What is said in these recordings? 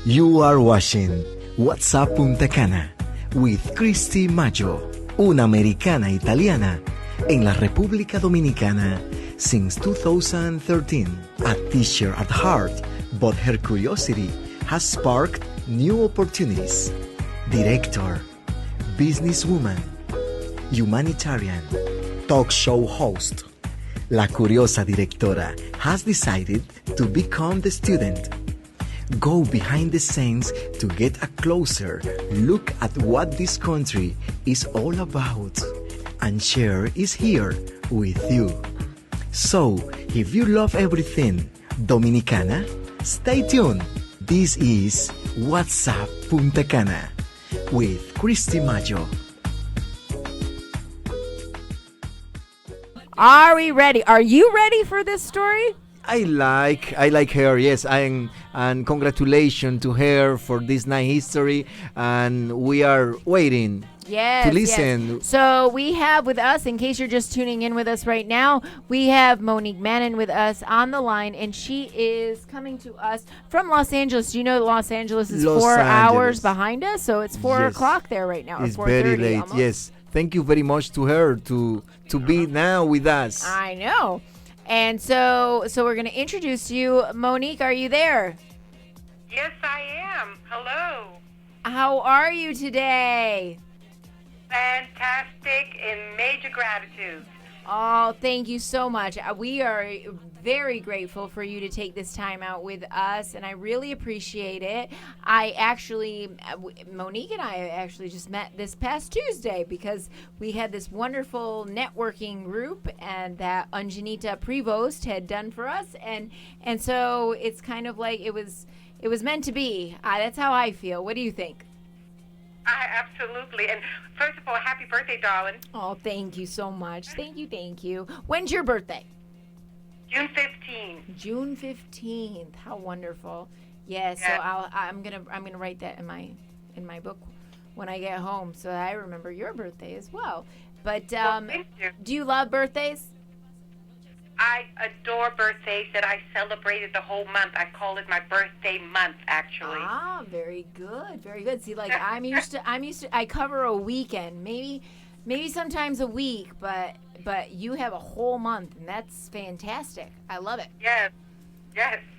You are watching WhatsApp Punta Cana with Christy Maggio, una americana italiana en la República Dominicana since 2013. A teacher at heart, but her curiosity has sparked new opportunities. Director, businesswoman, humanitarian, talk show host. La curiosa directora has decided to become the student. Go behind the scenes to get a closer look at what this country is all about. And Cher is here with you. So, if you love everything Dominicana, stay tuned. This is WhatsApp Punta Cana with Christy Maggio. Are we ready? Are you ready for this story? I like her. Yes, and congratulations to her for this nice history, and we are waiting to listen. Yes. So we have with us, in case you're just tuning in with us right now, we have Monique Mannen with us on the line, and she is coming to us from Los Angeles. Do you know that Los Angeles is 4 hours behind us? So it's 4 o'clock there right now. It's very late. Almost. Yes. Thank you very much to her to be now with us. I know. And so we're going to introduce you. Monique, are you there? Yes, I am. Hello. How are you today? Fantastic and major gratitude. Oh, thank you so much. We are very grateful for you to take this time out with us, and I really appreciate it. Monique and I actually just met this past Tuesday because we had this wonderful networking group and that Anjanita Prevost had done for us, and so it's kind of like it was meant to be. That's how I feel. What do you think? Absolutely. And first of all, happy birthday, darling. Oh, thank you so much. Thank you. When's your birthday? June 15th. June 15th. How wonderful. Yeah, so I'm gonna write that in my book when I get home so that I remember your birthday as well. But thank you. Do you love birthdays? I adore birthdays that I celebrated the whole month. I call it my birthday month, actually. Ah, very good. Very good. See, like I'm used to I cover a weekend, maybe sometimes a week, but you have a whole month, and that's fantastic. I love it. Yes.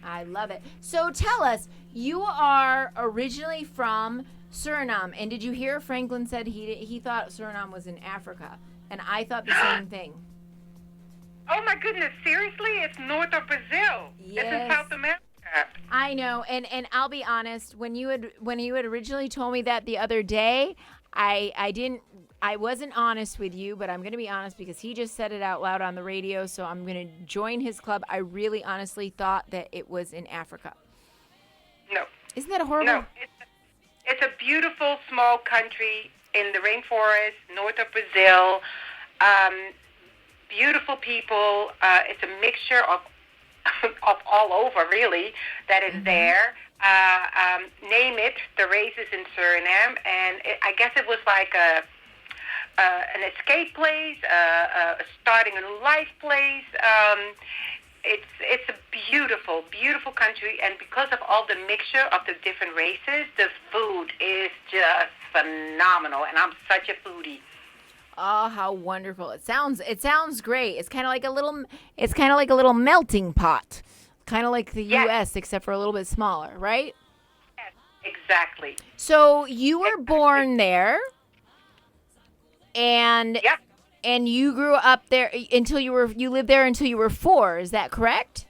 I love it. So tell us, you are originally from Suriname, and did you hear Franklin said he thought Suriname was in Africa, and I thought the same thing. Oh my goodness, seriously? It's north of Brazil. Yes. It's in South America. I know, and I'll be honest, when you had originally told me that the other day, I wasn't honest with you, but I'm going to be honest because he just said it out loud on the radio, so I'm going to join his club. I really honestly thought that it was in Africa. No. Isn't that horrible? No, it's a beautiful small country in the rainforest, north of Brazil. Beautiful people. It's a mixture of all over, really, that is there. Name it, the races in Suriname, and I guess it was like an escape place, starting a new life place. It's a beautiful, beautiful country, and because of all the mixture of the different races, the food is just phenomenal, and I'm such a foodie. Oh, how wonderful. It sounds great. It's kind of like a little melting pot. Kind of like the US except for a little bit smaller, right? Yes, exactly. So, you were born there and you grew up there until you lived there until you were 4, is that correct?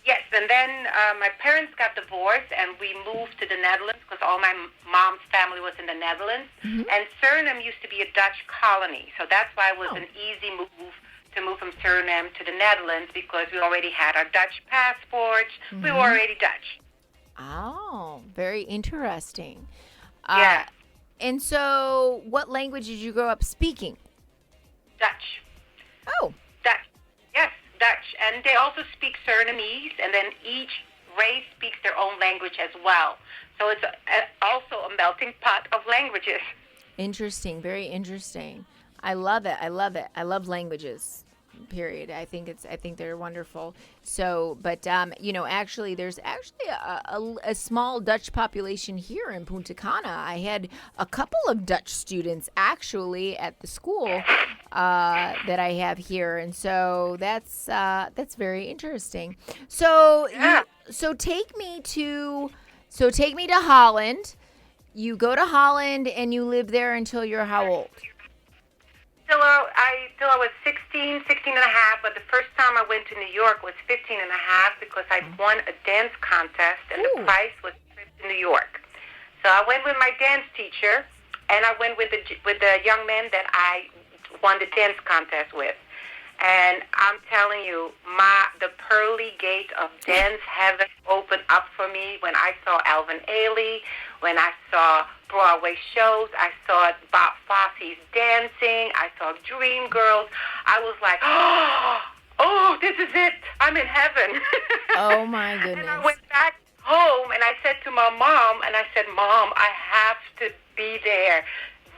Yes, and then my parents got divorced, and we moved to the Netherlands because all my mom's family was in the Netherlands. Mm-hmm. And Suriname used to be a Dutch colony, so that's why it was an easy move to move from Suriname to the Netherlands because we already had our Dutch passports. Mm-hmm. We were already Dutch. Oh, very interesting. Yeah. And so what language did you grow up speaking? Dutch. Oh. Dutch. Yes. Dutch, and they also speak Surinamese, and then each race speaks their own language as well. So it's also a melting pot of languages. Interesting, very interesting. I love it. I love languages. period. I think they're wonderful. So, but actually, there's actually a small Dutch population here in Punta Cana. I had a couple of Dutch students actually at the school that I have here, and so that's very interesting. So, take me to Holland. You go to Holland and you live there until you're how old? Till I was 16 and a half, but the first time I went to New York was 15 and a half because I won a dance contest and the prize was a trip to New York. So I went with my dance teacher and I went with the young man that I won the dance contest with. And I'm telling you, the pearly gate of dance heaven opened up for me when I saw Alvin Ailey, when I saw Broadway shows, I saw Bob Fosse's dancing, I saw Dream Girls. I was like, oh, this is it. I'm in heaven. Oh, my goodness. And I went back home and I said to my mom, Mom, I have to be there.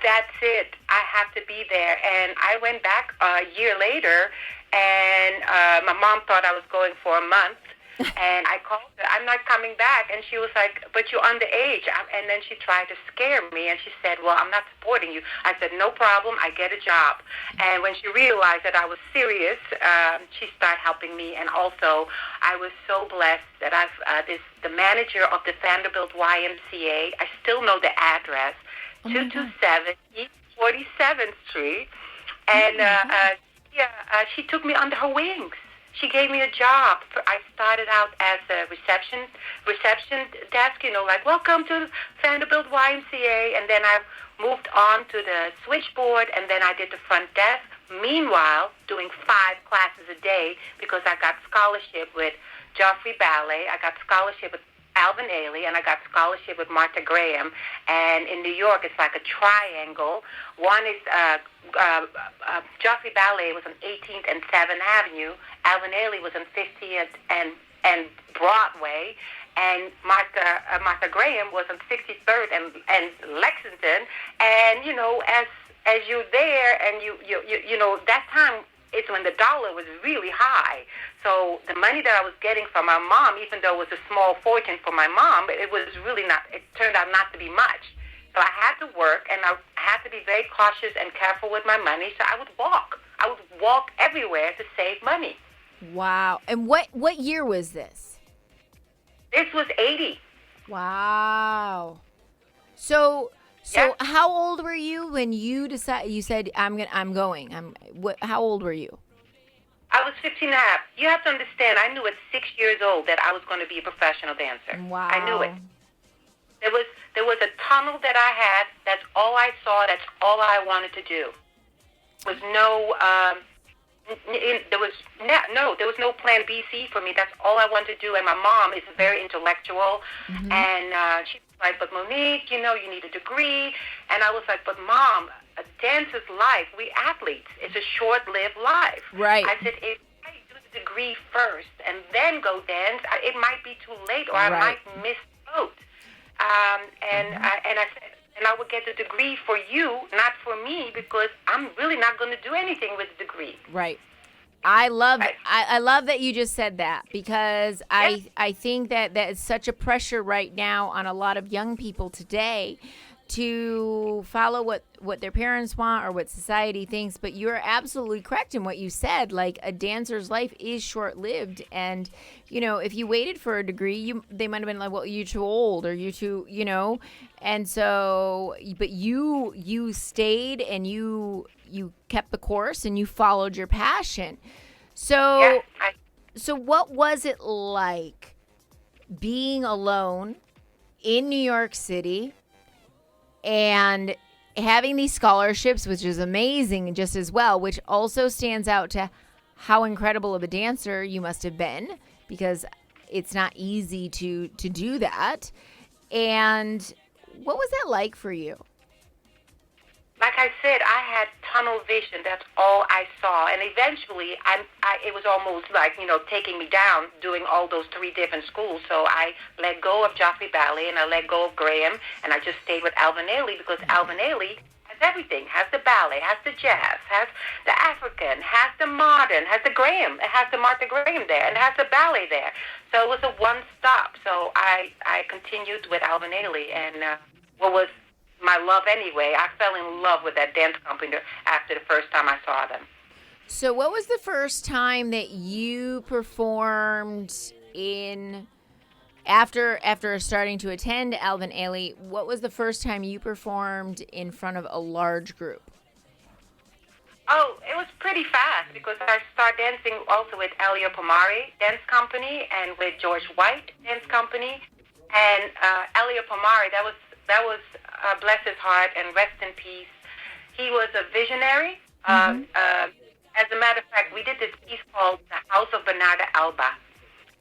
That's it. I have to be there. And I went back a year later, and my mom thought I was going for a month. And I called her, I'm not coming back. And she was like, but you're underage. And then she tried to scare me, and she said, well, I'm not supporting you. I said, no problem. I get a job. And when she realized that I was serious, she started helping me. And also, I was so blessed that the manager of the Vanderbilt YMCA, I still know the address, 227 East 47th Street, and she took me under her wings. She gave me a job. I started out as a reception desk, like welcome to Vanderbilt YMCA, and then I moved on to the switchboard, and then I did the front desk. Meanwhile, doing 5 classes a day because I got scholarship with Joffrey Ballet. I got scholarship with Alvin Ailey, and I got scholarship with Martha Graham. And in New York, it's like a triangle. One is Joffrey Ballet was on 18th and 7th Avenue. Alvin Ailey was on 50th and Broadway. And Martha Graham was on 63rd and Lexington. And, as you're there, and you that time, it's when the dollar was really high. So the money that I was getting from my mom, even though it was a small fortune for my mom, it turned out not to be much. So I had to work, and I had to be very cautious and careful with my money, so I would walk. I would walk everywhere to save money. Wow. And what year was this? This was 80. Wow. So how old were you when you said I'm going? How old were you? I was 15 and a half. You have to understand, I knew at 6 years old that I was going to be a professional dancer. Wow. I knew it. There was a tunnel that I had. That's all I saw. That's all I wanted to do. There was no plan B, C for me. That's all I wanted to do. And my mom is very intellectual, and she was like, "But Monique, you need a degree." And I was like, "But Mom, a dancer's life. We athletes. It's a short-lived life." Right. I said, "If I do the degree first and then go dance, it might be too late, or I might miss the boat." I said, and I would get the degree for you, not for me, because I'm really not going to do anything with the degree. Right. I love that you just said that, because I think that is such a pressure right now on a lot of young people today to follow what their parents want or what society thinks. But you're absolutely correct in what you said. Like, a dancer's life is short-lived, and if you waited for a degree, they might have been like, well, you're too old, or you're too, and so, but you stayed and you kept the course and you followed your passion. So, so what was it like being alone in New York City and having these scholarships, which is amazing just as well, which also stands out to how incredible of a dancer you must have been, because it's not easy to do that. And what was that like for you? Like I said, I had tunnel vision. That's all I saw. And eventually, it was almost like, taking me down, doing all those 3 different schools. So I let go of Joffrey Ballet, and I let go of Graham, and I just stayed with Alvin Ailey, because Alvin Ailey has everything. Has the ballet, has the jazz, has the African, has the modern, has the Graham. It has the Martha Graham there, and has the ballet there. So it was a one-stop. So I continued with Alvin Ailey, and what was my love anyway, I fell in love with that dance company after the first time I saw them. So what was the first time that you performed in, after starting to attend Alvin Ailey, what was the first time you performed in front of a large group? Oh, it was pretty fast because I started dancing also with Elio Pomare Dance Company and with George White Dance Company. And Elio Pomare, that was bless his heart and rest in peace. He was a visionary. As a matter of fact, we did this piece called The House of Bernarda Alba.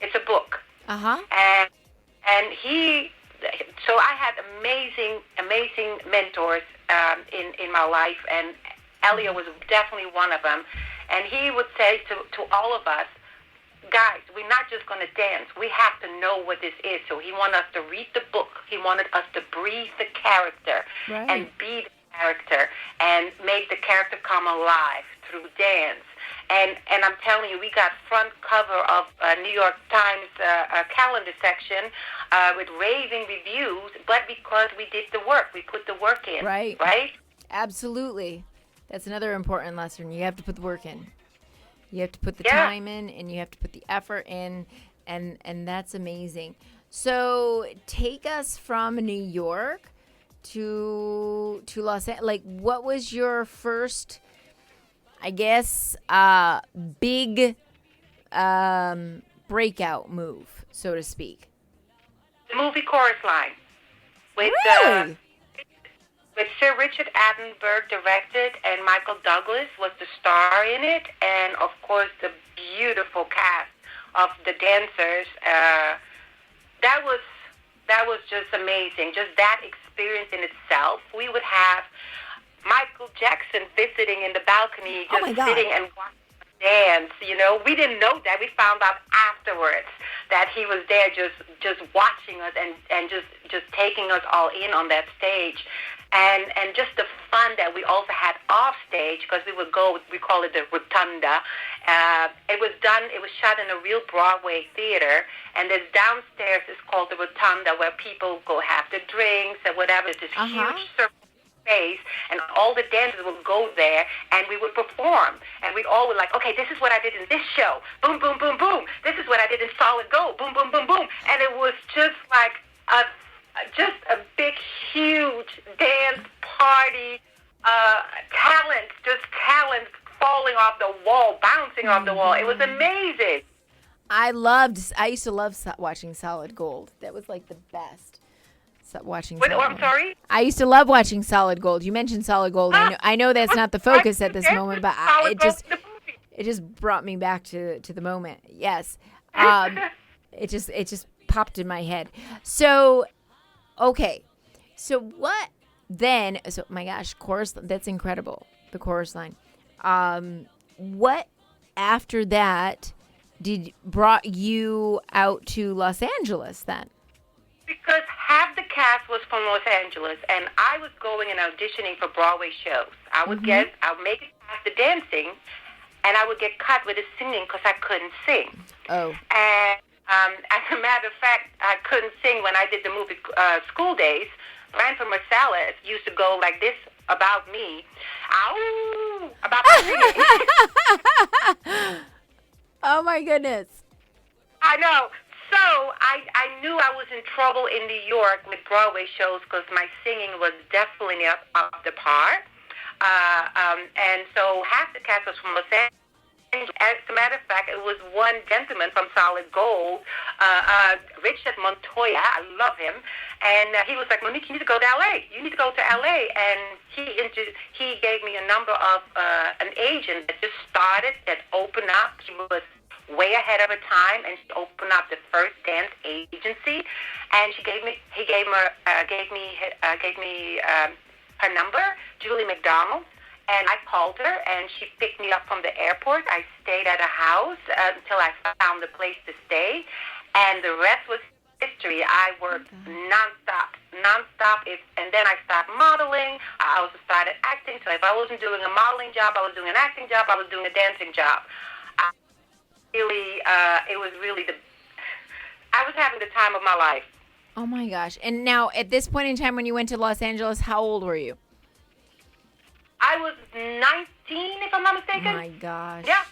It's a book. Uh-huh. And so I had amazing mentors in my life, and Elio was definitely one of them. And he would say to all of us, guys, we're not just going to dance. We have to know what this is. So he wanted us to read the book. He wanted us to breathe the character and be the character and make the character come alive through dance. And I'm telling you, we got front cover of New York Times calendar section with raving reviews, but because we did the work. We put the work in. Right. Right? Absolutely. That's another important lesson. You have to put the work in. You have to put the time in, and you have to put the effort in, and that's amazing. So take us from New York to Los Angeles. Like, what was your first, I guess, big breakout move, so to speak? The movie Chorus Line. Really? With Sir Richard Attenborough directed, and Michael Douglas was the star in it, and of course the beautiful cast of the dancers. That was just amazing. Just that experience in itself. We would have Michael Jackson visiting in the balcony, just sitting and watching us dance. You know, we didn't know that. We found out afterwards that he was there, just watching us and just taking us all in on that stage. And just the fun that we also had off stage, because we call it the Rotunda. It was shot in a real Broadway theater, and this downstairs is called the Rotunda, where people go have their drinks and whatever. It's this huge circle space, and all the dancers would go there, and we would perform. And we all were like, okay, this is what I did in this show. Boom, boom, boom, boom. This is what I did in Solid Gold. Boom, boom, boom, boom. And it was just like a big, huge dance party, talent falling off the wall, bouncing off the wall. It was amazing. I used to love watching Solid Gold. That was like the best. Watching. I'm sorry? I used to love watching Solid Gold. You mentioned Solid Gold. I know that's not the focus at this moment, but it just brought me back to the moment. Yes. It just popped in my head. So, okay. So what then? So my gosh, chorus. That's incredible. The chorus line. What after that brought you out to Los Angeles then? Because half the cast was from Los Angeles, and I was going and auditioning for Broadway shows. I would make it past the dancing, and I would get cut with the singing because I couldn't sing. Oh. And as a matter of fact, I couldn't sing when I did the movie School Days. Ranford Marsalis used to go like this about me. Ow! About my singing. Oh, my goodness. I know. So I knew I was in trouble in New York with Broadway shows because my singing was definitely up the par. And so half the cast was from Los Angeles. As a matter of fact, it was one gentleman from Solid Gold, Richard Montoya. I love him. And he was like, Monique, you need to go to L.A. You need to go to L.A. And he gave me a number of an agent that just started, that opened up. She was way ahead of her time, and she opened up the first dance agency. And he gave me her number, Julie McDonald. And I called her, and she picked me up from the airport. I stayed at a house until I found a place to stay, and the rest was history. I worked nonstop nonstop. And then I stopped modeling. I also started acting. So if I wasn't doing a modeling job, I was doing an acting job. I was doing a dancing job. It was really I was having the time of my life. Oh my gosh. And now at this point in time when you went to Los Angeles, how old were you? I was 19, if I'm not mistaken. My gosh. Yeah.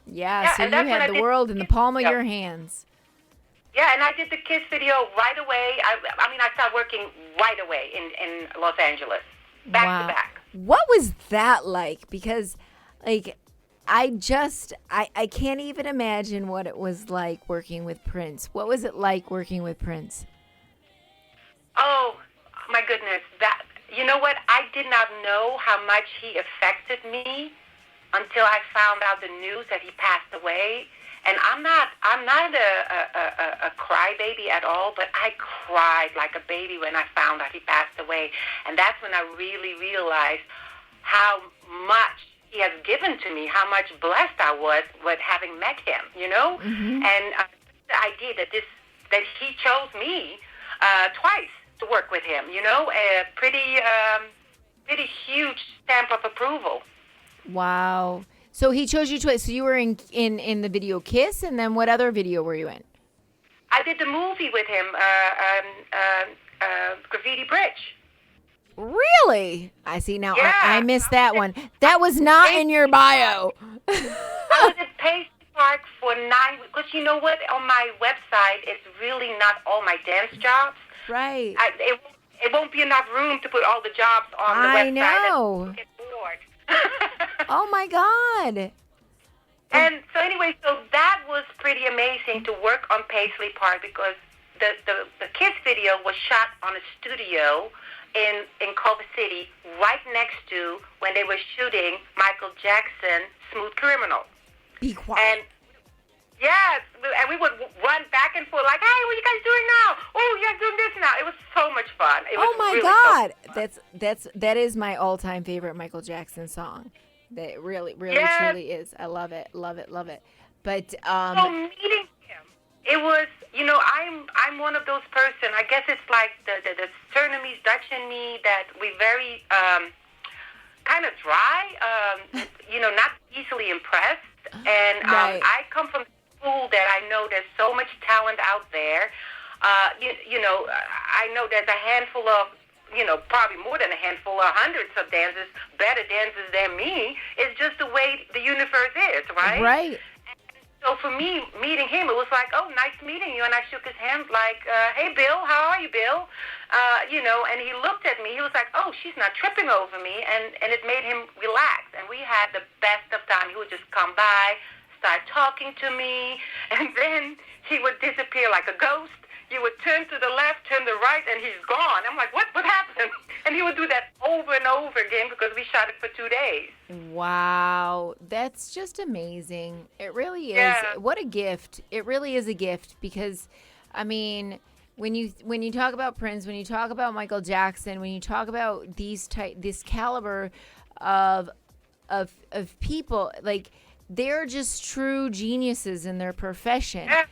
Yeah, so you had the world in the palm of your hands. Yeah, and I did the Kiss video right away. I started working right away in Los Angeles, back to back. What was that like? Because, like, I can't even imagine what it was like working with Prince. What was it like working with Prince? Oh, my goodness. You know what? I did not know how much he affected me until I found out the news that he passed away. And I'm not a crybaby at all, but I cried like a baby when I found out he passed away. And that's when I really realized how much he has given to me, how much blessed I was with having met him, you know? Mm-hmm. And the idea that he chose me twice to work with him, you know? A pretty huge stamp of approval. Wow. So he chose you twice. So you were in the video Kiss, and then what other video were you in? I did the movie with him, Graffiti Bridge. Really? I see now. Yeah. I missed that one. That was not in your bio. I was at Paisley Park for 9 weeks. Because you know what? On my website, it's really not all my dance jobs. Right. It won't be enough room to put all the jobs on the website. I know. Get bored. Oh, my God. And so anyway, so that was pretty amazing to work on Paisley Park because the Kiss video was shot on a studio in Culver City right next to when they were shooting Michael Jackson, Smooth Criminal. Be quiet. And yes, and we would run back and forth like, hey, what are you guys doing now? Oh, you're doing this now. It was so much fun. It was oh my really God. That is my all-time favorite Michael Jackson song. That really truly is. I love it. Love it. Love it. But so meeting him, it was, you know, I'm one of those person. I guess it's like the Surinamese Dutch in me that we very kind of dry, you know, not easily impressed. And right. I come from school that I know there's so much talent out there. You know, I know there's a handful of, you know, probably more than a handful or hundreds of dancers, better dancers than me. It's just the way the universe is, right? Right. So for me, meeting him, it was like, oh, nice meeting you. And I shook his hand like, hey, Bill, how are you, Bill? You know, and he looked at me. He was like, oh, she's not tripping over me. And it made him relax. And we had the best of time. He would just come by, start talking to me, and then he would disappear like a ghost. You would turn to the left, turn to the right, and he's gone. I'm like, what happened? And he would do that over and over again because we shot it for 2 days. Wow. That's just amazing. It really is. Yeah. What a gift. It really is a gift because, I mean, when you talk about Prince, when you talk about Michael Jackson, when you talk about this caliber of people, like, they're just true geniuses in their profession. Yeah.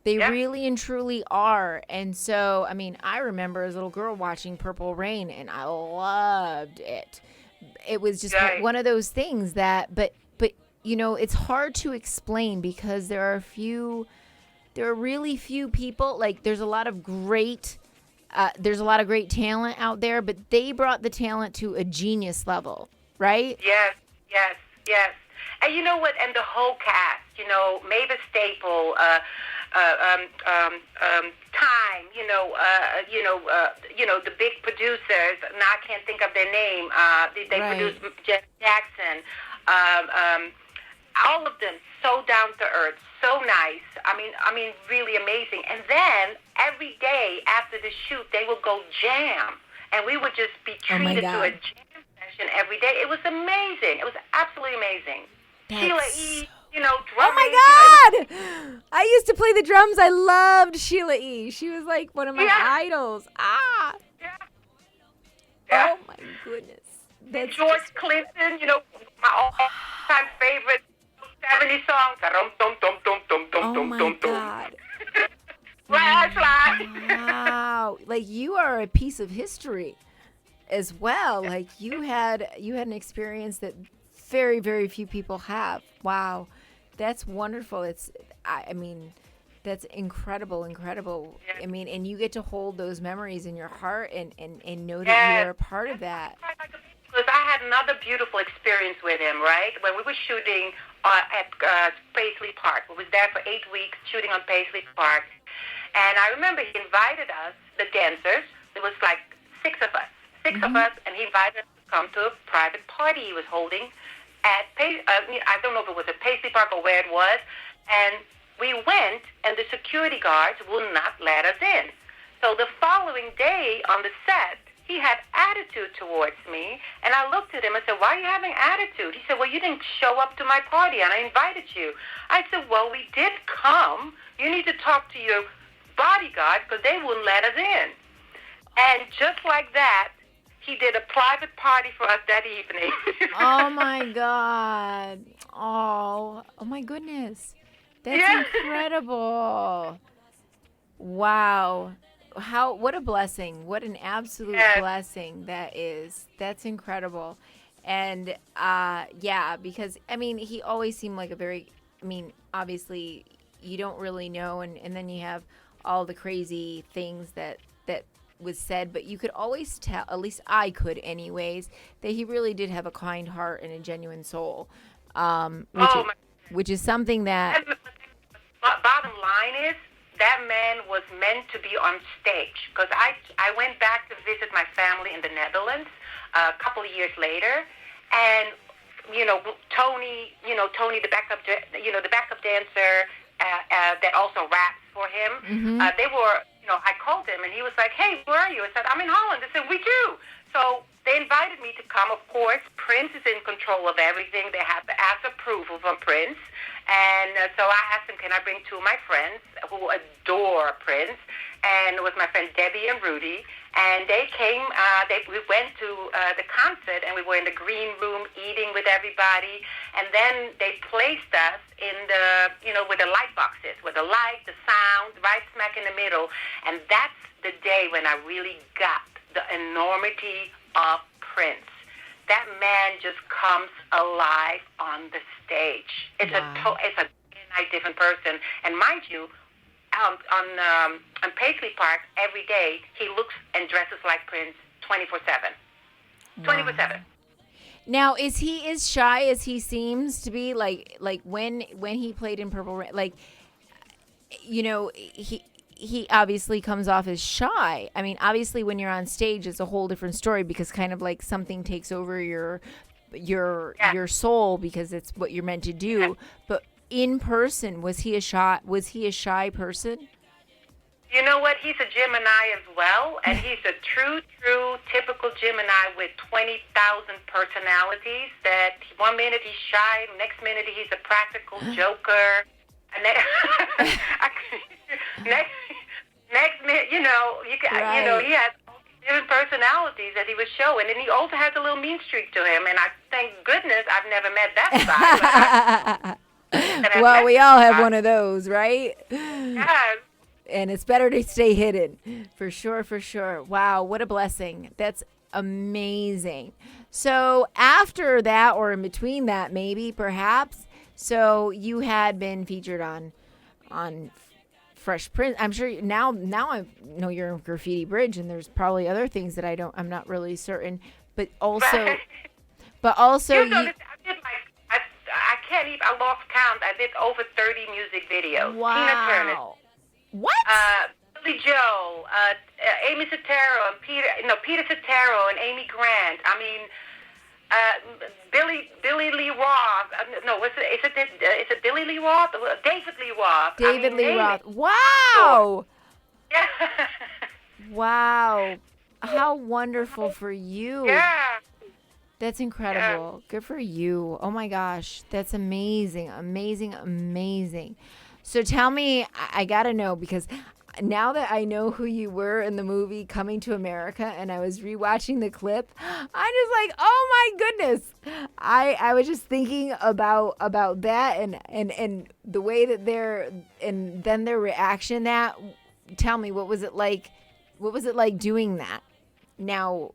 They really and truly are. And so, I mean, I remember as a little girl watching Purple Rain, and I loved it. It was just one of those things that, but you know, it's hard to explain because there are really few people. Like, there's a lot of great talent out there, but they brought the talent to a genius level, right? Yes. And you know what? And the whole cast, you know, Mavis Staple, Time, the big producers. Now I can't think of their name. They produced Janet Jackson. All of them so down to earth, so nice. I mean, really amazing. And then every day after the shoot, they would go jam, and we would just be treated to a jam session every day. It was amazing. It was absolutely amazing. Sheila E., you know, drumming. Oh my God! I used to play the drums. I loved Sheila E. She was like one of my idols. Ah! Yeah. Oh my goodness. That's George Clinton, you know, my all-time favorite 70 song. Oh my God. Flashlight. Wow. wow, like you are a piece of history as well. Like you had an experience that very, very few people have. Wow. That's wonderful. I mean, that's incredible. Yeah. I mean, and you get to hold those memories in your heart and know that you're a part of that. Because I had another beautiful experience with him, right? When we were shooting at Paisley Park. We was there for 8 weeks shooting on Paisley Park. And I remember he invited us, the dancers. There was like 6 of us. 6 of us, and he invited us to come to a private party he was holding at I don't know if it was at Paisley Park or where it was. And we went, and the security guards would not let us in. So the following day on the set, he had attitude towards me, and I looked at him and said, why are you having attitude? He said, well, you didn't show up to my party, and I invited you. I said, well, we did come. You need to talk to your bodyguards because they wouldn't let us in. And just like that, he did a private party for us that evening. Oh, my God. Oh my goodness. That's incredible. Wow. What a blessing. What an absolute blessing that is. That's incredible. And because I mean, he always seemed like obviously you don't really know, and then you have all the crazy things that was said, but you could always tell, at least I could anyways, that he really did have a kind heart and a genuine soul. Which is something that bottom line is, that man was meant to be on stage, because I went back to visit my family in the Netherlands a couple of years later, and Tony, the backup dancer that also raps for him. They were, I called him and he was like, "Hey, where are you?" I said, "I'm in Holland." They said, "We too." So they invited me to come. Of course, Prince is in control of everything. They have to ask approval from Prince. And so I asked him, can I bring 2 of my friends who adore Prince? And it was my friend Debbie and Rudy. And they came, we went to the concert, and we were in the green room eating with everybody. And then they placed us in the, with the light boxes, with the light, the sound, right smack in the middle. And that's the day when I really got the enormity of Prince. That man just comes alive on the stage. It's a different person. And mind you, on Paisley Park every day, he looks and dresses like Prince 24/7. 24/7. Now, is he as shy as he seems to be? Like when he played in Purple Rain, like he obviously comes off as shy. I mean, obviously when you're on stage, it's a whole different story, because kind of like something takes over your soul, because it's what you're meant to do. But in person, was he a shy person? You know what? He's a Gemini as well, and he's a true, typical Gemini with 20,000 personalities. That 1 minute he's shy, next minute he's a practical joker, and then next minute, he has different personalities that he was showing, and he also has a little mean streak to him. And I thank goodness I've never met that side. Well, we all have one of those, right? Yes. And it's better to stay hidden, for sure. Wow, what a blessing. That's amazing. So after that, or in between that, maybe, perhaps, so you had been featured on Fresh Prince. I'm sure now I know you're in Graffiti Bridge, and there's probably other things that I'm not really certain, but also, I lost count. I did over 30 music videos. Wow. Tina Turner. What? Billy Joel, Amy Sotero, and Peter Sotero and Amy Grant. I mean, Billy Lee Roth. Is it Billy Lee Roth? David Lee Roth. David Lee Roth. Wow. Yeah. Wow. How wonderful for you. Yeah. That's incredible. Yeah. Good for you. Oh my gosh. That's amazing. So tell me, I got to know, because now that I know who you were in the movie Coming to America, and I was rewatching the clip, I'm just like, oh my goodness. I was just thinking about that and the way that and then their reaction. Tell me, what was it like What was it like doing that? Now,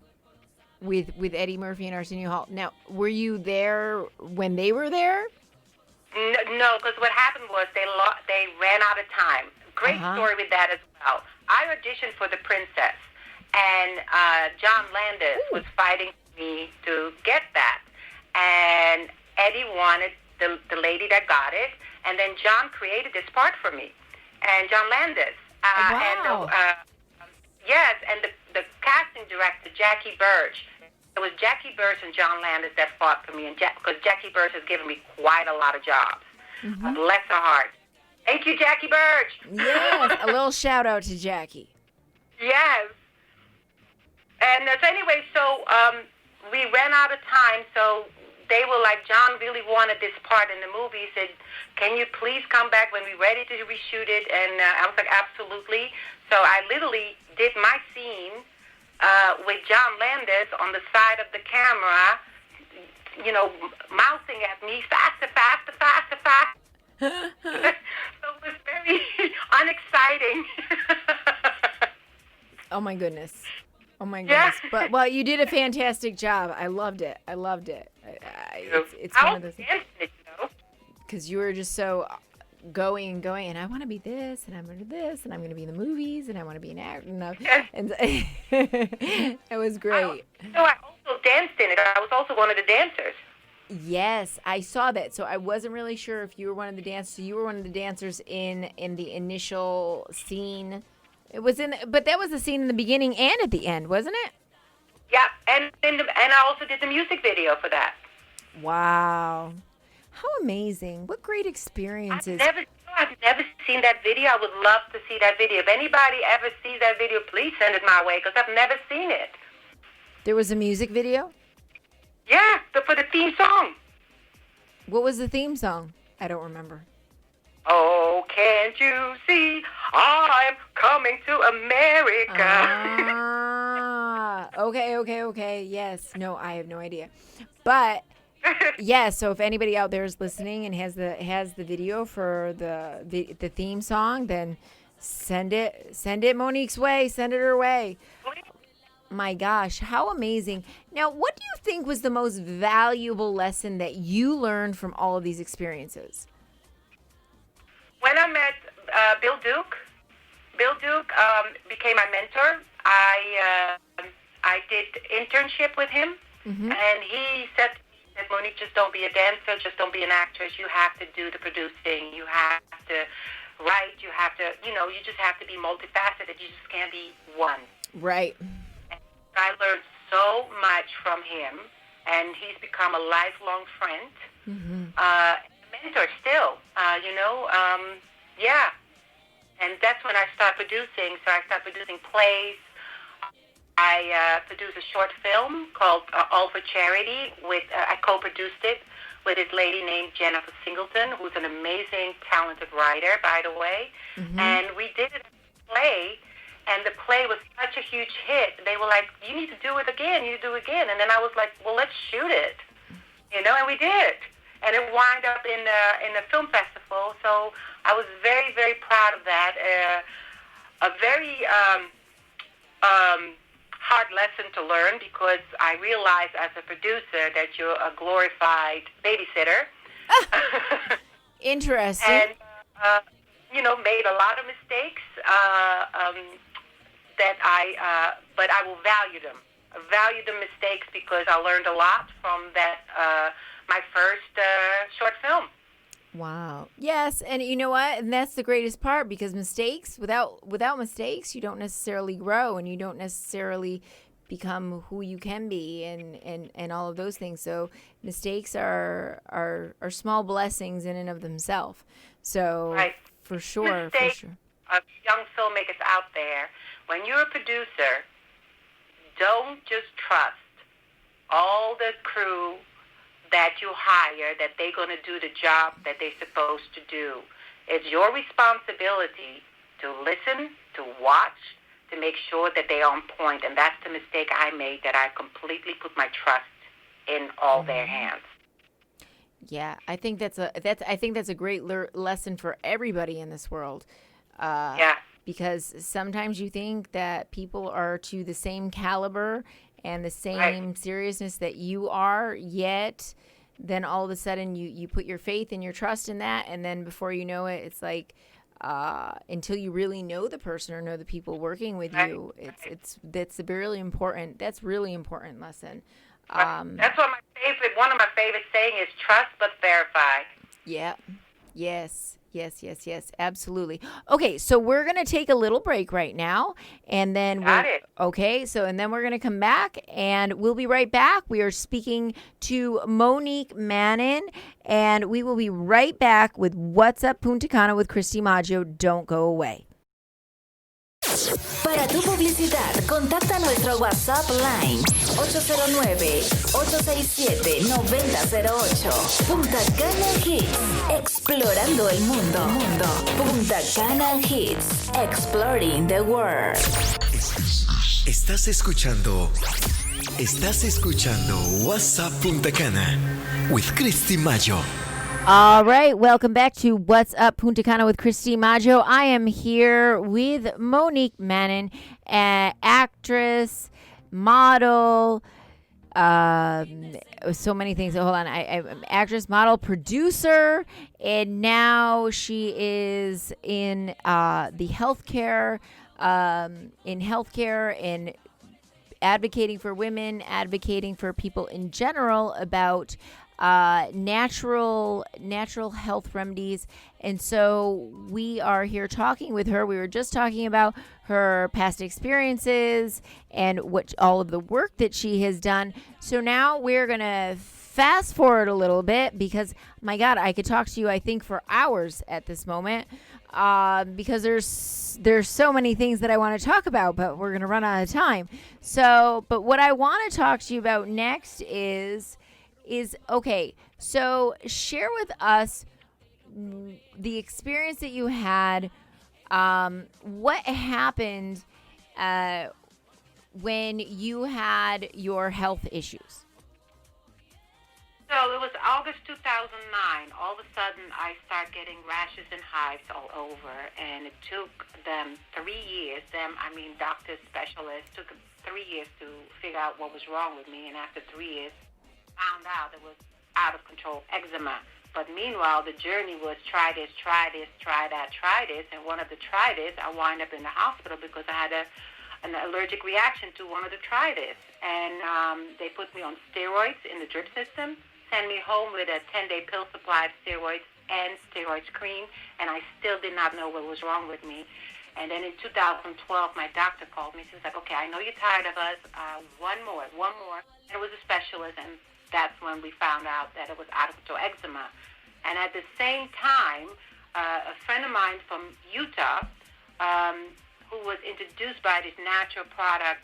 with Eddie Murphy and Arsenio Hall. Now, were you there when they were there? No, because what happened was they ran out of time. Great story with that as well. I auditioned for The Princess, and John Landis was fighting me to get that. And Eddie wanted the lady that got it, and then John created this part for me. And John Landis. Wow. Yes, and the casting director, Jackie Birch. It was Jackie Birch and John Landis that fought for me, and because Jackie Birch has given me quite a lot of jobs. Bless her heart. Thank you, Jackie Birch. Yes, a little shout out to Jackie. Yes. And so anyway, we ran out of time, so they were like, John really wanted this part in the movie. He said, can you please come back when we're ready to reshoot it? And I was like, absolutely. So I literally did my scene with John Landis on the side of the camera, mouthing at me, faster, faster, faster, faster. So it was very unexciting. Oh my goodness. Yeah. But well, you did a fantastic job. I loved it. It's one of those things. Because you were just so going, and I want to be this, and I'm going to do this, and I'm going to be in the movies, and I want to be an actor. And it was great. I also danced in it. I was also one of the dancers. Yes, I saw that. So I wasn't really sure if you were one of the dancers. So you were one of the dancers in the initial scene. It was but that was the scene in the beginning and at the end, wasn't it? Yeah, and I also did the music video for that. Wow. How amazing. What great experiences. I've never seen that video. I would love to see that video. If anybody ever sees that video, please send it my way, because I've never seen it. There was a music video? Yeah, for the theme song. What was the theme song? I don't remember. Oh, can't you see I'm coming to America? Okay. Yes. No, I have no idea. But yeah, so if anybody out there is listening and has the video for the theme song, then send it Monique's way. Send it her way. My gosh, how amazing. Now, what do you think was the most valuable lesson that you learned from all of these experiences? When I met Bill Duke became my mentor. I did internship with him, and he said, Monique, just don't be a dancer, just don't be an actress. You have to do the producing. You have to write. You have to, you just have to be multifaceted. You just can't be one. Right. And I learned so much from him, and he's become a lifelong friend. Mentor still, yeah. And that's when I started producing. So I started producing plays. I produced a short film called All for Charity. I co-produced it with this lady named Jennifer Singleton, who's an amazing, talented writer, by the way. And we did a play, and the play was such a huge hit. They were like, you need to do it again, And then I was like, well, let's shoot it, and we did. And it wound up in a film festival. So I was very, very proud of that. A very hard lesson to learn, because I realized as a producer that you're a glorified babysitter. Interesting. And, made a lot of mistakes but I will value them. I value the mistakes because I learned a lot from that, my first short film. Wow. Yes, and you know what? And that's the greatest part, because without mistakes, you don't necessarily grow, and you don't necessarily become who you can be, and all of those things. So mistakes are small blessings in and of themselves. So right. For sure. Of young filmmakers out there, when you're a producer, don't just trust all the crew that you hire, that they're going to do the job that they're supposed to do. It's your responsibility to listen, to watch, to make sure that they're on point. And that's the mistake I made, that I completely put my trust in all their hands. Yeah, I think that's a great lesson for everybody in this world. Yeah. because sometimes you think that people are to the same caliber and the same seriousness that you are, yet then all of a sudden you put your faith and your trust in that, and then before you know it, it's like until you really know the person or know the people working with you, that's a really important lesson. That's one of my favorite saying is trust but verify. Yeah. Yes, absolutely. Okay, so we're going to take a little break right now, and then and then we're going to come back, and we'll be right back. We are speaking to Monique Mannen, and we will be right back with What's Up Punta Cana with Christy Maggio. Don't go away. Para tu publicidad, contacta nuestro WhatsApp Line 809-867-9008. Punta Cana Hits, explorando el mundo. Punta Cana Hits, exploring the world. Estás escuchando WhatsApp Punta Cana with Christy Maggio. All right, welcome back to What's Up Punta Cana with Christy Maggio. I am here with Monique Mannen, actress, model, so many things. Hold on, I'm actress, model, producer, and now she is in the healthcare, and advocating for women, advocating for people in general about natural health remedies. And so we are here talking with her. We were just talking about her past experiences and all of the work that she has done. So now we're going to fast forward a little bit because, my God, I could talk to you, I think, for hours at this moment, because there's so many things that I want to talk about, but we're going to run out of time. But what I want to talk to you about next is okay, so share with us the experience that you had. What happened when you had your health issues? So it was August 2009. All of a sudden, I started getting rashes and hives all over, and it took them 3 years. Doctors, specialists, took 3 years to figure out what was wrong with me, and after 3 years, found out it was out of control eczema. But meanwhile, the journey was try this, try that, try this. And one of the try this, I wound up in the hospital because I had an allergic reaction to one of the try this. And they put me on steroids in the drip system, sent me home with a 10-day pill supply of steroids and steroids cream, and I still did not know what was wrong with me. And then in 2012, my doctor called me. She was like, okay, I know you're tired of us. One more. And it was a specialist, and that's when we found out that it was out of control eczema. And at the same time, a friend of mine from Utah, who was introduced by this natural product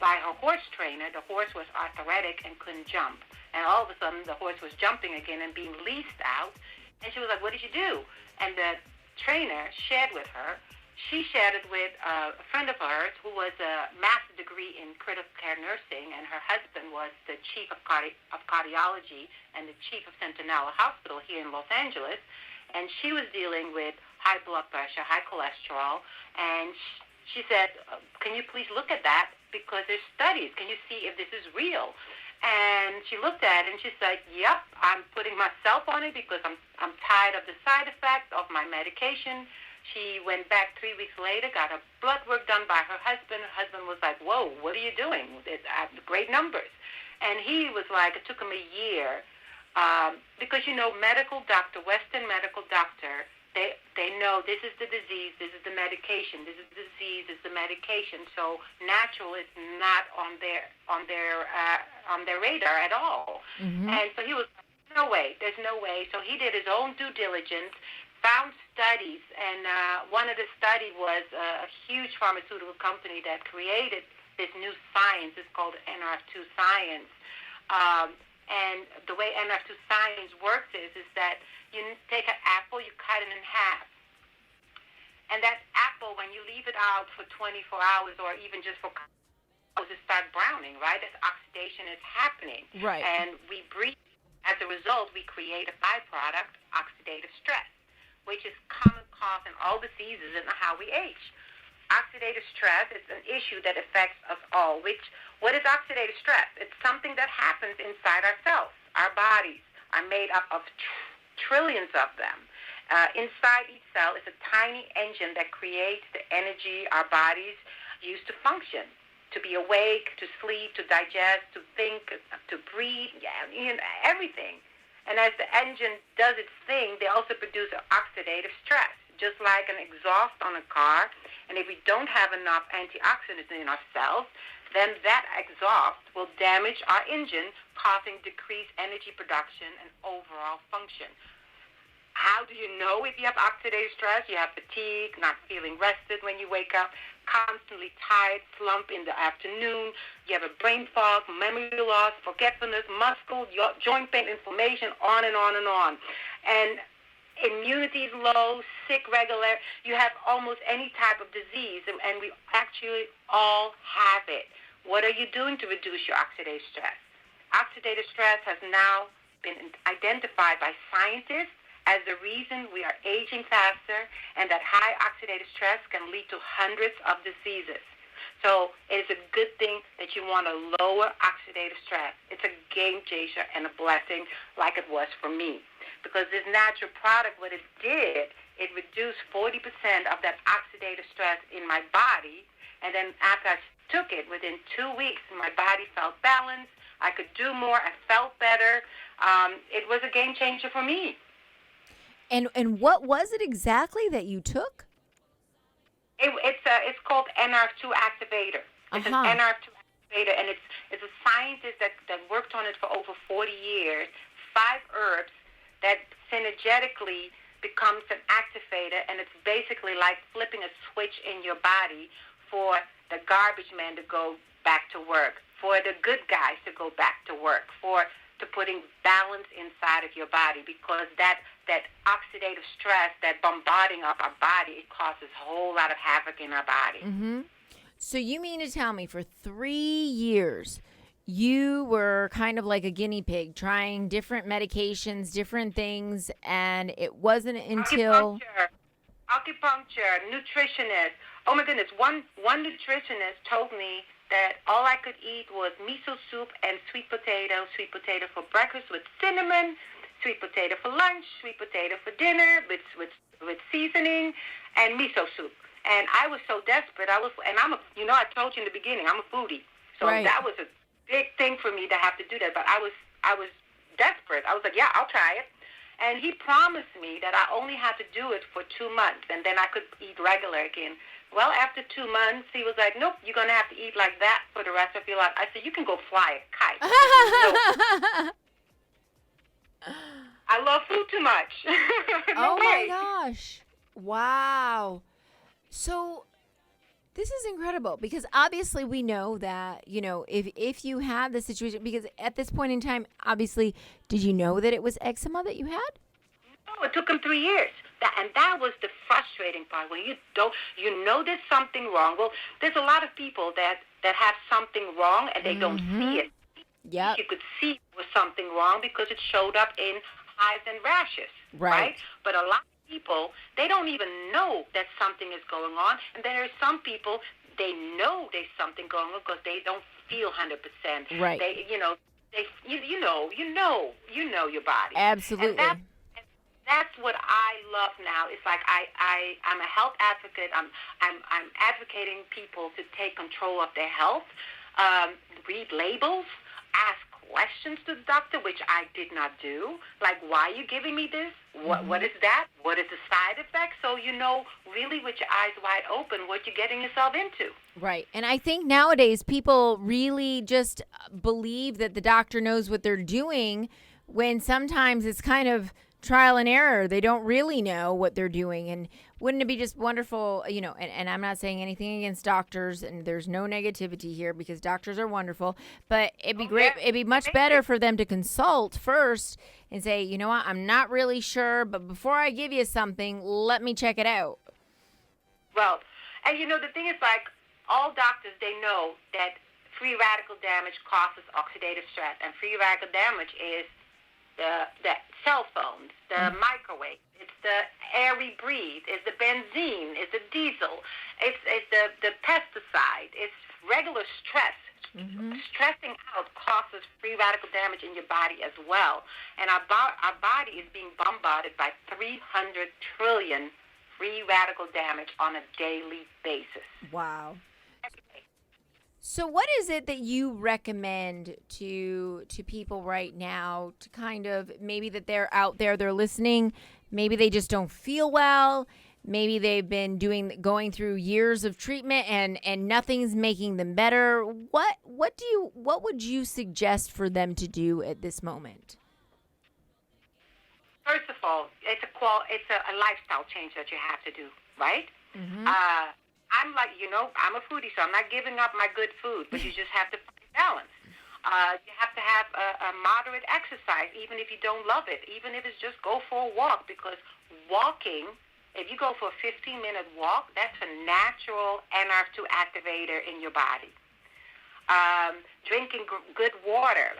by her horse trainer, the horse was arthritic and couldn't jump. And all of a sudden, the horse was jumping again and being leased out. And she was like, what did you do? And the trainer shared with her. She shared it with a friend of hers who was a master's degree in critical care nursing, and her husband was the chief of cardiology and the chief of Centinela Hospital here in Los Angeles. And she was dealing with high blood pressure, high cholesterol, and she said, can you please look at that because there's studies. Can you see if this is real? And she looked at it and she's like, yep, I'm putting myself on it because I'm tired of the side effects of my medication. She went back 3 weeks later, got her blood work done by her husband. Her husband was like, whoa, what are you doing? I have great numbers. And he was like, it took him a year because, medical doctor, Western medical doctor, they know this is the disease, this is the medication, this is the disease, this is the medication. So natural is not on their radar at all. Mm-hmm. And so he was like, there's no way. So he did his own due diligence, found studies, and one of the studies was a huge pharmaceutical company that created this new science. It's called NRF2 science. And the way NRF2 science works is that you take an apple, you cut it in half. And that apple, when you leave it out for 24 hours or even just for hours, it starts browning, right? That's oxidation is happening. Right. And we breathe. As a result, we create a byproduct, oxidative stress, which is causing all diseases and how we age. Oxidative stress is an issue that affects us all. What is oxidative stress? It's something that happens inside our cells. Our bodies are made up of trillions of them. Inside each cell is a tiny engine that creates the energy our bodies use to function, to be awake, to sleep, to digest, to think, to breathe, everything. And as the engine does its thing, they also produce oxidative stress, just like an exhaust on a car. And if we don't have enough antioxidants in our cells, then that exhaust will damage our engine, causing decreased energy production and overall function. How do you know if you have oxidative stress? You have fatigue, not feeling rested when you wake up, constantly tired, slump in the afternoon. You have a brain fog, memory loss, forgetfulness, muscle, joint pain, inflammation, on and on and on. And immunity is low, sick, regular. You have almost any type of disease, and we actually all have it. What are you doing to reduce your oxidative stress? Oxidative stress has now been identified by scientists as the reason we are aging faster, and that high oxidative stress can lead to hundreds of diseases. So it is a good thing that you want to lower oxidative stress. It's a game changer and a blessing, like it was for me. Because this natural product, what it did, it reduced 40% of that oxidative stress in my body. And then after I took it, within 2 weeks, my body felt balanced. I could do more. I felt better. It was a game changer for me. And what was it exactly that you took? It's called NRF2 activator. It's an NRF2 activator, and it's a scientist that worked on it for over 40 years. 5 herbs that synergetically becomes an activator, and it's basically like flipping a switch in your body for the garbage man to go back to work, for the good guys to go back to work, to putting balance inside of your body, because that oxidative stress, that bombarding of our body, it causes a whole lot of havoc in our body. Mm-hmm. So you mean to tell me for 3 years you were kind of like a guinea pig trying different medications, different things, and it wasn't until... Acupuncture, nutritionist. Oh my goodness, one nutritionist told me that all I could eat was miso soup and sweet potato for breakfast with cinnamon, sweet potato for lunch, sweet potato for dinner with seasoning, and miso soup. And I was so desperate. I told you in the beginning, I'm a foodie. So That was a big thing for me to have to do that. But I was desperate. I was like, yeah, I'll try it. And he promised me that I only had to do it for 2 months, and then I could eat regular again. Well, after 2 months, he was like, nope, you're going to have to eat like that for the rest of your life. I said, you can go fly a kite. I love food too much. No way. My gosh. Wow. So this is incredible, because obviously we know that, if you had the situation, because at this point in time, obviously, did you know that it was eczema that you had? No, it took him 3 years. And that was the frustrating part, when you know there's something wrong. Well, there's a lot of people that have something wrong and they don't see it. Yeah. You could see there was something wrong because it showed up in hives and rashes, right? But a lot of people, they don't even know that something is going on. And then there's some people, they know there's something going on because they don't feel 100%. Right. They, you know your body. Absolutely. And that's what I love now. It's like I'm a health advocate. I'm advocating people to take control of their health, read labels, ask questions to the doctor, which I did not do. Like, why are you giving me this? What is that? What is the side effect? So you know really with your eyes wide open what you're getting yourself into. Right. And I think nowadays people really just believe that the doctor knows what they're doing, when sometimes it's kind of trial and error. They don't really know what they're doing. And wouldn't it be just wonderful, and I'm not saying anything against doctors, and there's no negativity here, because doctors are wonderful, but it'd be great. It'd be much better for them to consult first and say, you know what, I'm not really sure, but before I give you something, let me check it out. Well, and the thing is, like, all doctors, they know that free radical damage causes oxidative stress, and free radical damage is the cell phones, the microwave. It's the air we breathe. It's the benzene. It's the diesel. It's the pesticide. It's regular stress. Stressing out causes free radical damage in your body as well. And our body is being bombarded by 300 trillion free radical damage on a daily basis. Wow. So what is it that you recommend to people right now to kind of, maybe that they're out there, they're listening, maybe they just don't feel well, maybe they've been going through years of treatment and nothing's making them better. What would you suggest for them to do at this moment? First of all, it's a lifestyle change that you have to do, right? I'm like, I'm a foodie, so I'm not giving up my good food, but you just have to find balance. You have to have a moderate exercise, even if you don't love it, even if it's just go for a walk, because walking, if you go for a 15-minute walk, that's a natural NRF2 activator in your body. Drinking good water.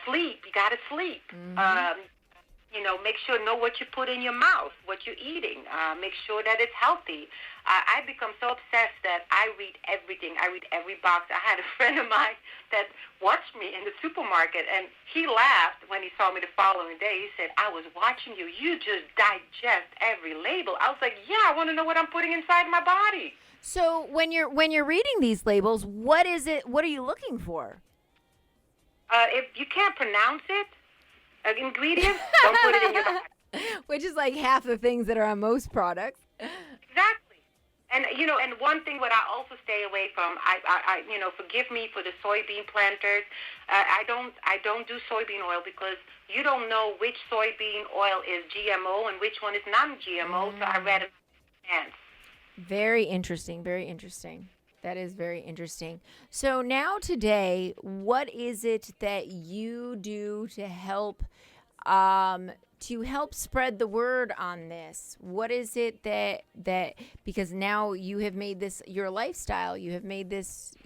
Sleep, you got to sleep. Make sure know what you put in your mouth, what you're eating. Make sure that it's healthy. I've become so obsessed that I read everything. I read every box. I had a friend of mine that watched me in the supermarket, and he laughed when he saw me the following day. He said, "I was watching you. You just digest every label." I was like, "Yeah, I want to know what I'm putting inside my body." So when you're reading these labels, what is it? What are you looking for? If you can't pronounce it, ingredients, don't put it in your body. Which is like half the things that are on most products. Exactly. And and one thing what I also stay away from, I forgive me for the soybean planters. I don't do soybean oil because you don't know which soybean oil is GMO and which one is non-GMO. So I rather chance. Very interesting. Very interesting. That is very interesting. So now today, what is it that you do to help spread the word on this? What is it that because now you have made this your lifestyle, you have made this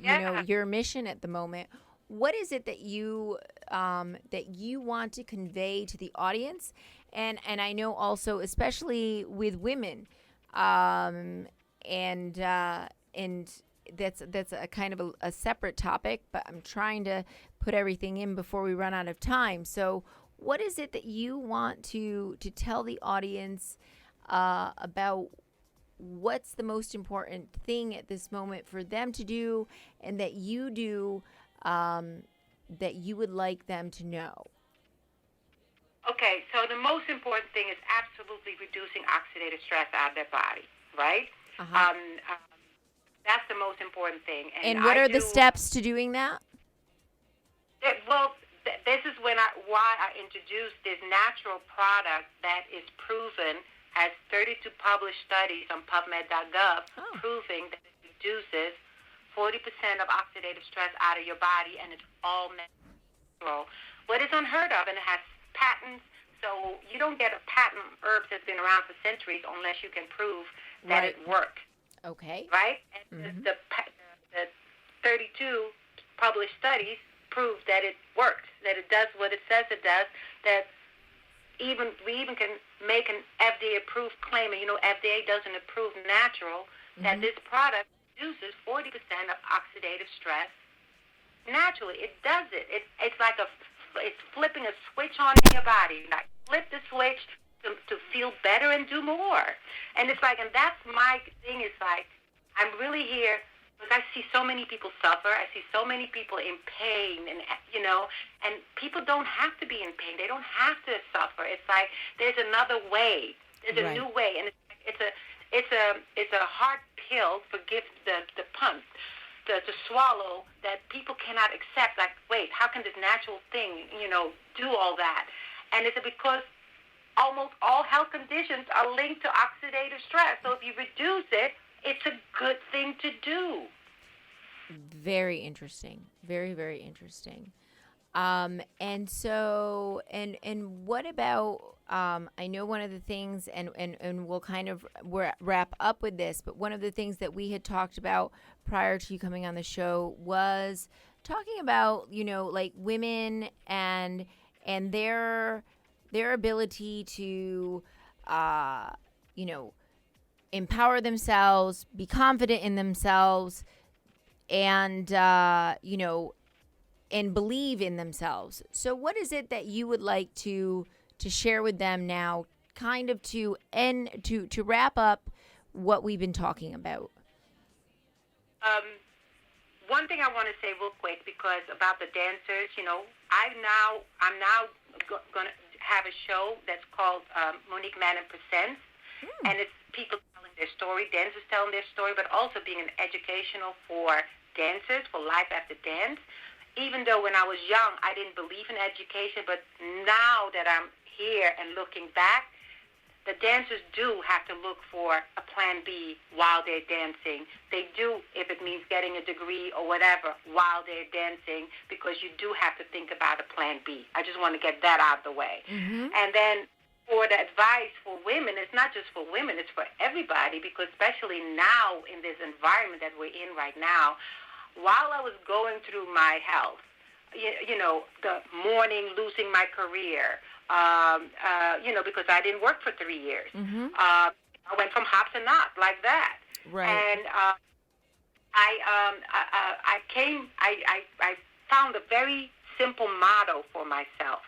your mission at the moment. What is it that you want to convey to the audience? And I know also, especially with women, and that's a kind of a separate topic, but I'm trying to put everything in before we run out of time. So what is it that you want to tell the audience about what's the most important thing at this moment for them to do, and that you do that you would like them to know? Okay, so the most important thing is absolutely reducing oxidative stress out of their body, right? That's the most important thing. And what are the steps to doing that? This is why I introduced this natural product that is proven, has 32 published studies on PubMed.gov, proving that it reduces 40% of oxidative stress out of your body, and it's all natural. What is unheard of, and it has patents, so you don't get a patent herb that's been around for centuries unless you can prove that it works. Okay. Right? And the 32 published studies prove that it works, that it does what it says it does, that we even can make an FDA-approved claim, and FDA doesn't approve natural, that this product reduces 40% of oxidative stress naturally. It does it. It's like it's flipping a switch on in your body. Like flip the switch to feel better and do more. And it's like, and that's my thing, is like, I'm really here because I see so many people suffer. I see so many people in pain, and and people don't have to be in pain. They don't have to suffer. It's like there's another way. There's a new way, and it's a hard pill. Forgive the pun. To swallow, that people cannot accept. Like, wait, how can this natural thing, do all that? And it's because almost all health conditions are linked to oxidative stress. So if you reduce it, it's a good thing to do. Very interesting. Very, very interesting. And so, and what about, I know one of the things, and we'll kind of wrap up with this, but one of the things that we had talked about prior to you coming on the show was talking about, like women and their ability to, you know, empower themselves, be confident in themselves, and and believe in themselves. So what is it that you would like to share with them now, kind of to wrap up what we've been talking about? One thing I want to say real quick, because about the dancers, I'm now going to have a show that's called Monique Mannen Presents, and it's people telling their story, dancers telling their story, but also being an educational for dancers, for life after dance. Even though when I was young, I didn't believe in education, but now that I'm here and looking back, the dancers do have to look for a plan B while they're dancing. They do, if it means getting a degree or whatever, while they're dancing, because you do have to think about a plan B. I just want to get that out of the way. Mm-hmm. And then for the advice for women, it's not just for women, it's for everybody, because especially now in this environment that we're in right now, while I was going through my health, the morning losing my career, because I didn't work for 3 years. Mm-hmm. I went from hop to knot like that. Right. And I found a very simple motto for myself,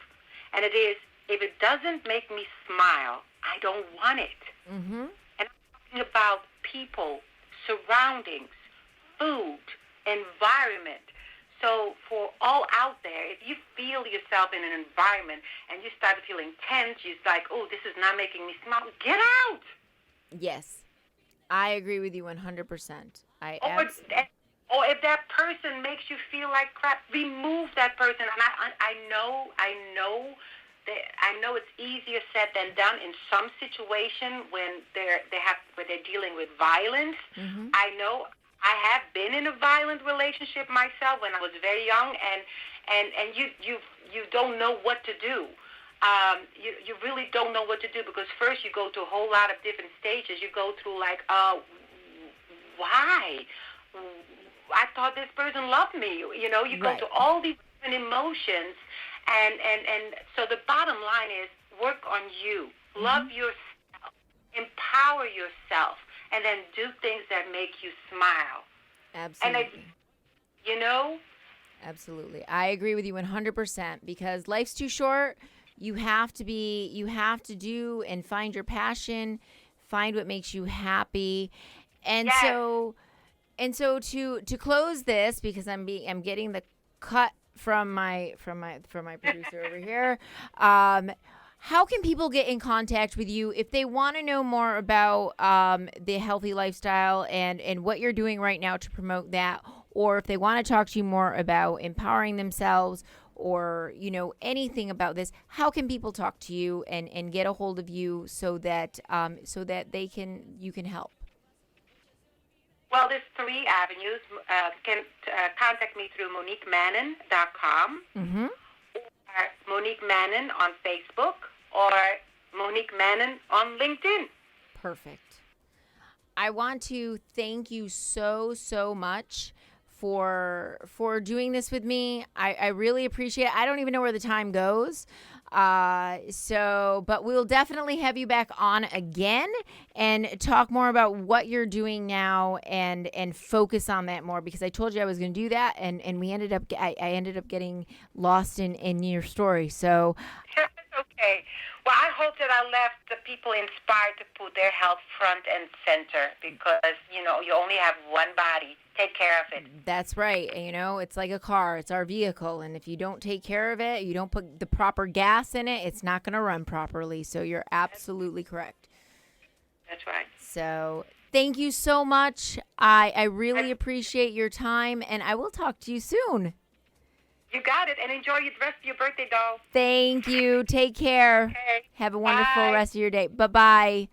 and it is, if it doesn't make me smile, I don't want it. Mm-hmm. And I'm talking about people, surroundings, food, environment. So for all out there, if you feel yourself in an environment and you start feeling tense, you're like, oh, this is not making me smile, get out. Yes. I agree with you 100%. Or if that person makes you feel like crap, remove that person. And I know it's easier said than done in some situation when they're dealing with violence. Mm-hmm. I know I have been in a violent relationship myself when I was very young, and you don't know what to do. You really don't know what to do, because first you go to a whole lot of different stages. You go through like, why? I thought this person loved me. You go to all these different emotions, and so the bottom line is, work on you, mm-hmm. love yourself, empower yourself, and then do things that make you smile. Absolutely. And Absolutely. I agree with you 100%, because life's too short. You have to do and find your passion, find what makes you happy. And yes. so to close this, because I'm getting the cut from my producer over here. How can people get in contact with you if they want to know more about the healthy lifestyle and what you're doing right now to promote that, or if they want to talk to you more about empowering themselves, or anything about this? How can people talk to you and get a hold of you so that you can help? Well, there's 3 avenues. Can contact me through MoniqueMannen.com, mm-hmm. or Monique Mannen on Facebook, or Monique Mannen on LinkedIn. Perfect. I want to thank you so much for doing this with me. I really appreciate it. I don't even know where the time goes. But we'll definitely have you back on again and talk more about what you're doing now and focus on that more, because I told you I was going to do that, and I ended up getting lost in your story. So okay. Well, I hope that I left the people inspired to put their health front and center, because you only have one body. Take care of it. That's right. It's like a car. It's our vehicle. And if you don't take care of it, you don't put the proper gas in it, it's not going to run properly. So you're absolutely correct. That's right. So thank you so much. I really appreciate your time, and I will talk to you soon. You got it. And enjoy the rest of your birthday, doll. Thank you. Take care. Okay. Have a wonderful rest of your day. Bye-bye.